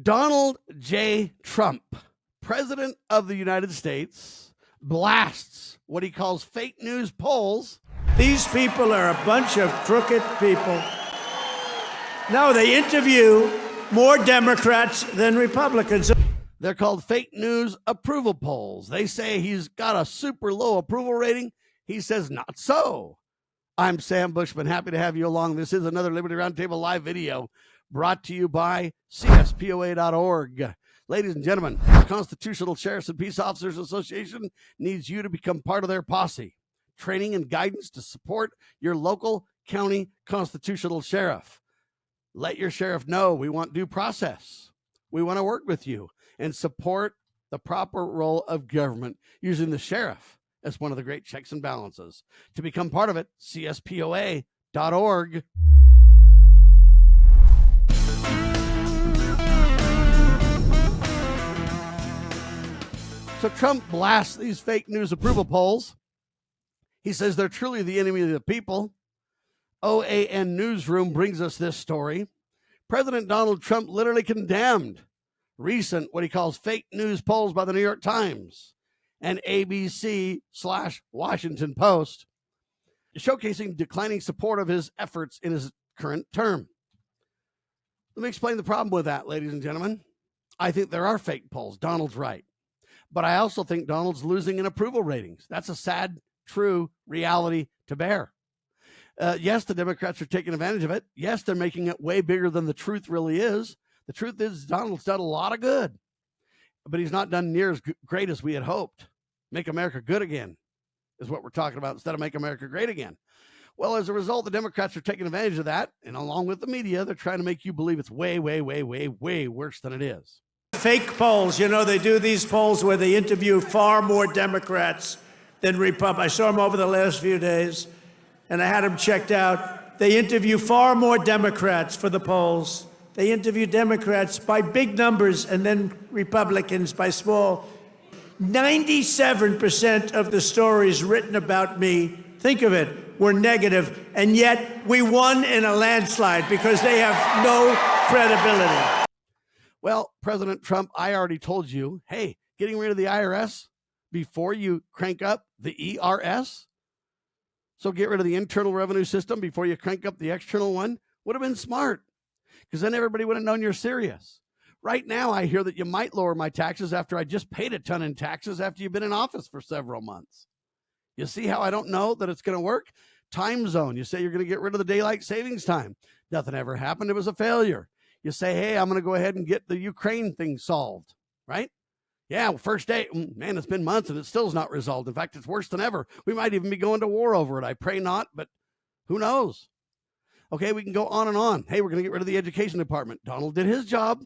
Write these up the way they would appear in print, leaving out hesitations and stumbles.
Donald J. Trump, President of the United States, blasts what he calls fake news polls. These people are a bunch of crooked people. No, they interview more Democrats than Republicans. They're called fake news approval polls. They say he's got a super low approval rating. He says not so. I'm Sam Bushman. Happy to have you along. This is another Liberty Roundtable live video brought to you by CSPOA.org. Ladies and gentlemen, the Constitutional Sheriffs and Peace Officers Association needs you to become part of their posse. Training and guidance to support your local county constitutional sheriff. Let your sheriff know we want due process. We want to work with you and support the proper role of government using the sheriff as one of the great checks and balances. To become part of it, CSPOA.org. So Trump blasts these fake news approval polls. He says they're truly the enemy of the people. OAN Newsroom brings us this story. President Donald Trump literally condemned recent, what he calls fake news polls by the New York Times and ABC/Washington Post, showcasing declining support of his efforts in his current term. Let me explain the problem with that, ladies and gentlemen. I think there are fake polls. Donald's right. But I also think Donald's losing in approval ratings. That's a sad, true reality to bear. Yes, the Democrats are taking advantage of it. Yes, they're making it way bigger than the truth really is. The truth is Donald's done a lot of good, but he's not done near as great as we had hoped. Make America good again is what we're talking about instead of make America great again. Well, as a result, the Democrats are taking advantage of that. And along with the media, they're trying to make you believe it's way, way, way, way, way worse than it is. Fake polls, you know, they do these polls where they interview far more Democrats than Republicans. I saw them over the last few days, and I had them checked out. They interview far more Democrats for the polls. They interview Democrats by big numbers and then Republicans by small. 97% of the stories written about me, think of it, were negative, and yet we won in a landslide because they have no credibility. Well, President Trump, I already told you, hey, getting rid of the IRS before you crank up the ERS, so get rid of the internal revenue system before you crank up the external one, would have been smart, because then everybody would have known you're serious. Right now, I hear that you might lower my taxes after I just paid a ton in taxes after you've been in office for several months. You see how I don't know that it's going to work? Time zone. You say you're going to get rid of the daylight savings time. Nothing ever happened. It was a failure. You say, hey, I'm going to go ahead and get the Ukraine thing solved, right? Yeah, well, first day, man, it's been months and it still is not resolved. In fact, it's worse than ever. We might even be going to war over it. I pray not, but who knows? Okay, we can go on and on. Hey, we're going to get rid of the education department. Donald did his job.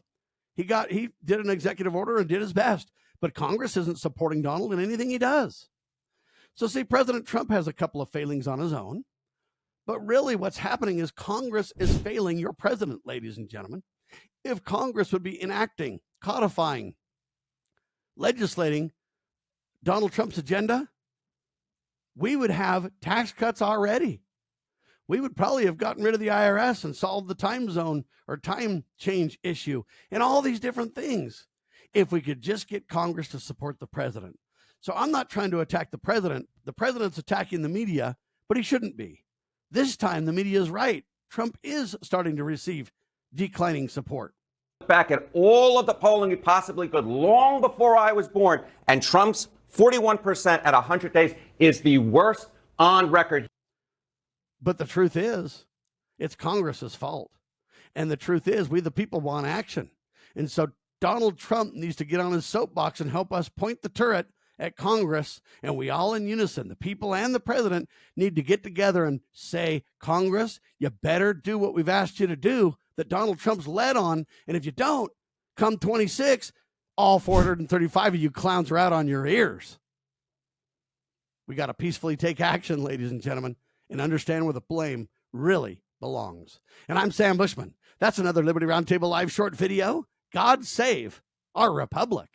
He did an executive order and did his best, but Congress isn't supporting Donald in anything he does. So see, President Trump has a couple of failings on his own, but really what's happening is Congress is failing your president, ladies and gentlemen. If Congress would be enacting, codifying, legislating Donald Trump's agenda, we would have tax cuts already. We would probably have gotten rid of the IRS and solved the time zone or time change issue and all these different things if we could just get Congress to support the president. So I'm not trying to attack the president. The president's attacking the media, but he shouldn't be. This time the media is right. Trump is starting to receive declining support. Back at all of the polling you possibly could long before I was born, and Trump's 41% at 100 days is the worst on record. But the truth is, it's Congress's fault. And the truth is, we the people want action. And so Donald Trump needs to get on his soapbox and help us point the turret at Congress, and we all in unison, the people and the president, need to get together and say, Congress, you better do what we've asked you to do that Donald Trump's led on, and if you don't, come 26, all 435 of you clowns are out on your ears. We got to peacefully take action, ladies and gentlemen, and understand where the blame really belongs. And I'm Sam Bushman. That's another Liberty Roundtable live short video. God save our republic.